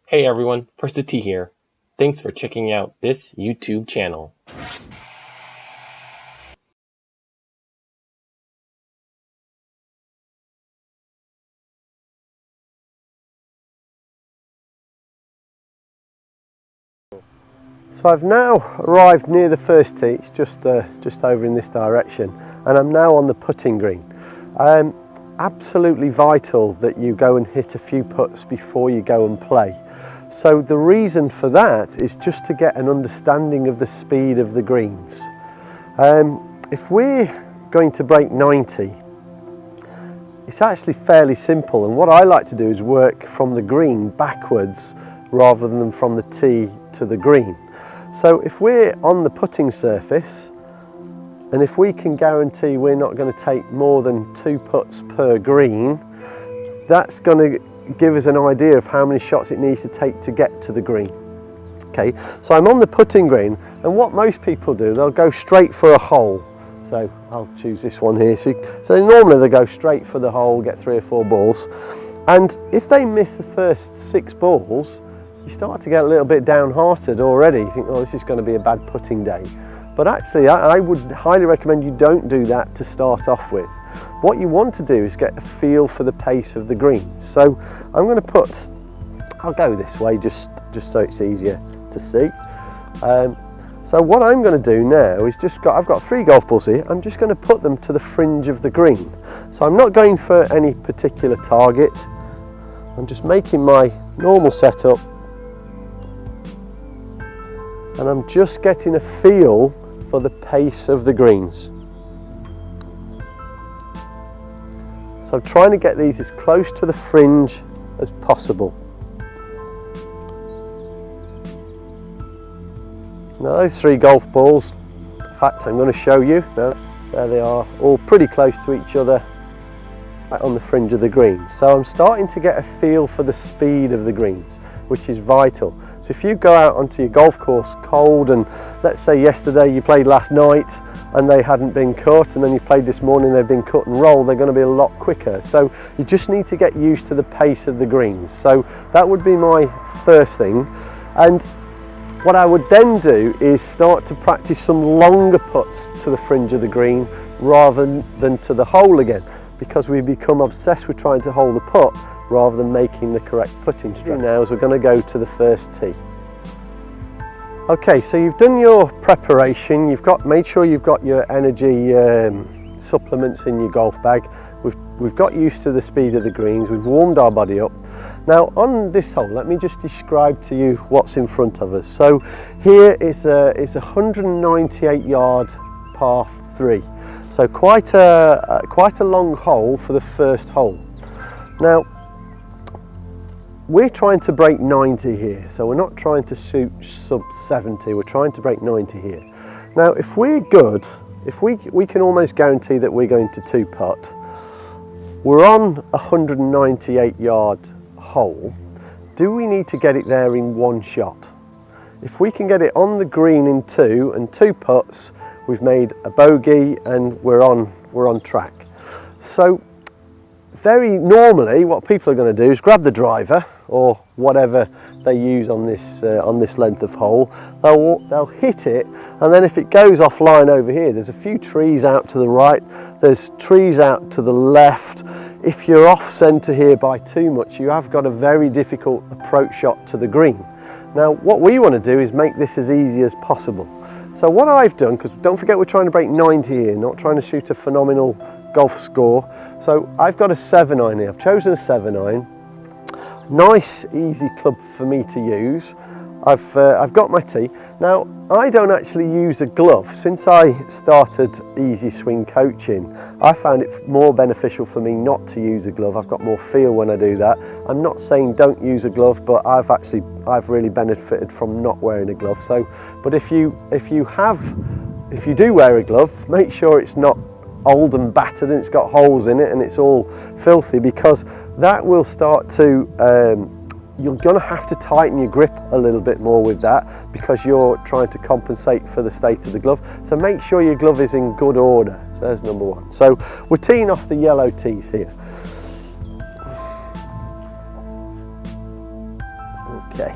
Hey everyone, First T here. Thanks for checking out this YouTube channel. So I've now arrived near the first tee, it's just over in this direction, and I'm now on the putting green. Absolutely vital that you go and hit a few putts before you go and play. So the reason for that is just to get an understanding of the speed of the greens. If we're going to break 90, it's actually fairly simple, and what I like to do is work from the green backwards rather than from the tee to the green. So if we're on the putting surface, and if we can guarantee we're not going to take more than 2 putts per green, that's going to give us an idea of how many shots it needs to take to get to the green. Okay, so I'm on the putting green, and what most people do, they'll go straight for a hole. So I'll choose this one here. So normally they go straight for the hole, get 3 or 4 balls, and if they miss the first 6 balls, you start to get a little bit downhearted already. You think, oh, this is going to be a bad putting day. But actually, I would highly recommend you don't do that to start off with. What you want to do is get a feel for the pace of the green. So I'm going to I'll go this way just so it's easier to see. So what I'm going to do now is I've got 3 golf balls here. I'm just going to put them to the fringe of the green. So I'm not going for any particular target. I'm just making my normal setup, and I'm just getting a feel for the pace of the greens. So I'm trying to get these as close to the fringe as possible. Now those 3 golf balls, in fact I'm going to show you, there they are, all pretty close to each other right on the fringe of the green. So I'm starting to get a feel for the speed of the greens, which is vital. So if you go out onto your golf course cold, and let's say yesterday you played last night and they hadn't been cut, and then you played this morning, they've been cut and rolled, they're going to be a lot quicker. So you just need to get used to the pace of the greens. So that would be my first thing. And what I would then do is start to practice some longer putts to the fringe of the green rather than to the hole again, because we become obsessed with trying to hold the putt rather than making the correct putting stroke. Now is we're going to go to the first tee. Okay, so you've done your preparation, made sure you've got your energy supplements in your golf bag. We've got used to the speed of the greens, we've warmed our body up. Now on this hole, let me just describe to you what's in front of us. So here is a 198 yard par 3. So quite a long hole for the first hole. Now we're trying to break 90 here, so we're not trying to shoot sub 70, we're trying to break 90 here. Now if we're good, if we can almost guarantee that we're going to 2-putt, we're on a 198 yard hole. Do we need to get it there in 1 shot? If we can get it on the green in 2 and 2 putts, we've made a bogey and we're on track. So very normally what people are going to do is grab the driver or whatever they use on this length of hole. They'll hit it, and then if it goes offline over here, there's a few trees out to the right, there's trees out to the left. If you're off centre here by too much, you have got a very difficult approach shot to the green. Now what we want to do is make this as easy as possible. So what I've done, because don't forget we're trying to break 90 here, not trying to shoot a phenomenal golf score. So I've got a 7-iron here. I've chosen a 7-iron. Nice, easy club for me to use. I've got my tee. Now I don't actually use a glove. Since I started Easy Swing coaching, I found it more beneficial for me not to use a glove. I've got more feel when I do that. I'm not saying don't use a glove, but I've really benefited from not wearing a glove. So, but if you do wear a glove, make sure it's not old and battered and it's got holes in it and it's all filthy, because that will start to you're going to have to tighten your grip a little bit more with that, because you're trying to compensate for the state of the glove. So make sure your glove is in good order. So there's number 1. So we're teeing off the yellow tees here. Okay.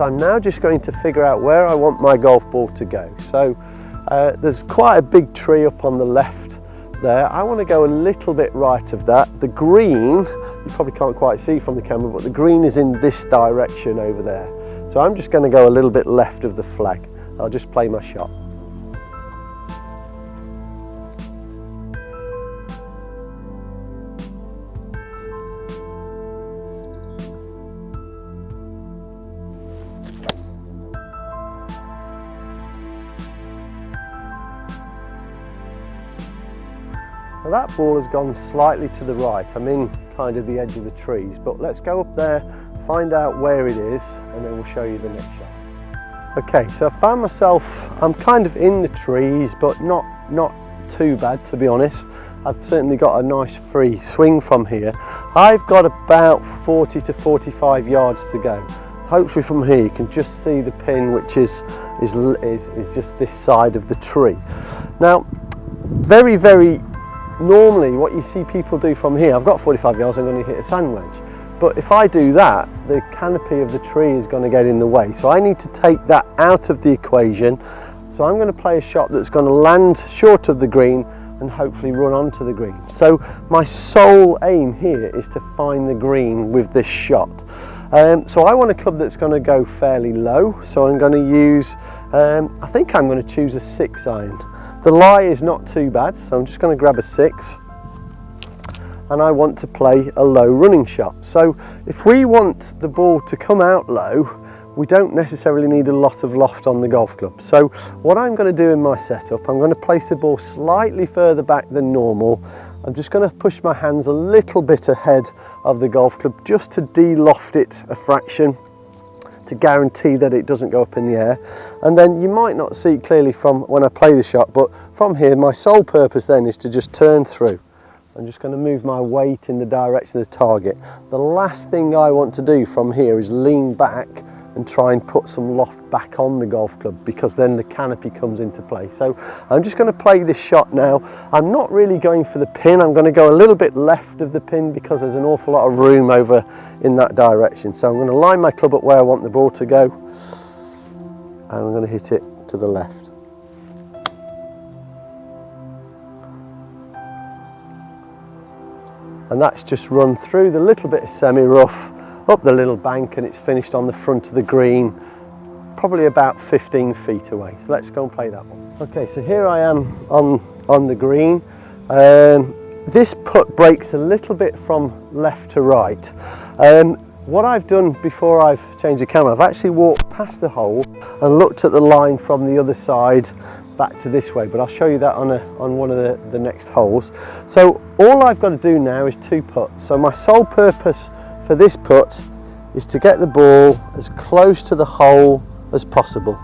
I'm now just going to figure out where I want my golf ball to go. So there's quite a big tree up on the left there. I want to go a little bit right of that. The green, you probably can't quite see from the camera, but the green is in this direction over there. So I'm just going to go a little bit left of the flag. I'll just play my shot. Now that ball has gone slightly to the right. I'm in kind of the edge of the trees, but let's go up there, find out where it is, and then we'll show you the next shot. Okay, so I found myself, I'm kind of in the trees, but not too bad, to be honest. I've certainly got a nice free swing from here. I've got about 40 to 45 yards to go. Hopefully from here you can just see the pin, which is just this side of the tree. Now, very normally what you see people do from here, I've got 45 yards, I'm going to hit a sand wedge. But if I do that, the canopy of the tree is going to get in the way. So I need to take that out of the equation. So I'm going to play a shot that's going to land short of the green and hopefully run onto the green. So my sole aim here is to find the green with this shot. So I want a club that's going to go fairly low. So I'm going to use, I think I'm going to choose a 6 iron. The lie is not too bad, so I'm just going to grab a 6 and I want to play a low running shot. So if we want the ball to come out low, we don't necessarily need a lot of loft on the golf club. So what I'm going to do in my setup, I'm going to place the ball slightly further back than normal. I'm just going to push my hands a little bit ahead of the golf club just to de-loft it a fraction, to guarantee that it doesn't go up in the air. And then you might not see it clearly from when I play the shot, but from here my sole purpose then is to just turn through. I'm just going to move my weight in the direction of the target. The last thing I want to do from here is lean back and try and put some loft back on the golf club, because then the canopy comes into play. So I'm just going to play this shot now. I'm not really going for the pin, I'm going to go a little bit left of the pin because there's an awful lot of room over in that direction. So I'm going to line my club up where I want the ball to go, and I'm going to hit it to the left. And that's just run through the little bit of semi-rough, up the little bank, and it's finished on the front of the green, probably about 15 feet away. So let's go and play that one. Okay, so here I am on the green. This putt breaks a little bit from left to right. What I've done before I've changed the camera, I've actually walked past the hole and looked at the line from the other side back to this way, but I'll show you that on one of the next holes. So all I've got to do now is 2 putts. So my sole purpose for this putt is to get the ball as close to the hole as possible.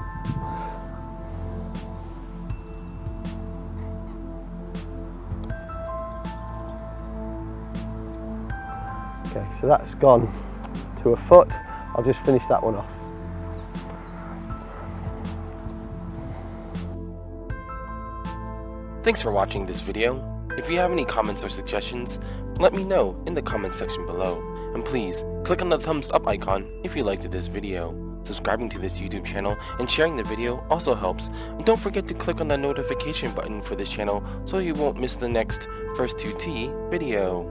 Okay, so that's gone to a foot. I'll just finish that one off. Thanks for watching this video. If you have any comments or suggestions, let me know in the comments section below. And please, click on the thumbs up icon if you liked this video. Subscribing to this YouTube channel and sharing the video also helps. And don't forget to click on the notification button for this channel so you won't miss the next First 2T video.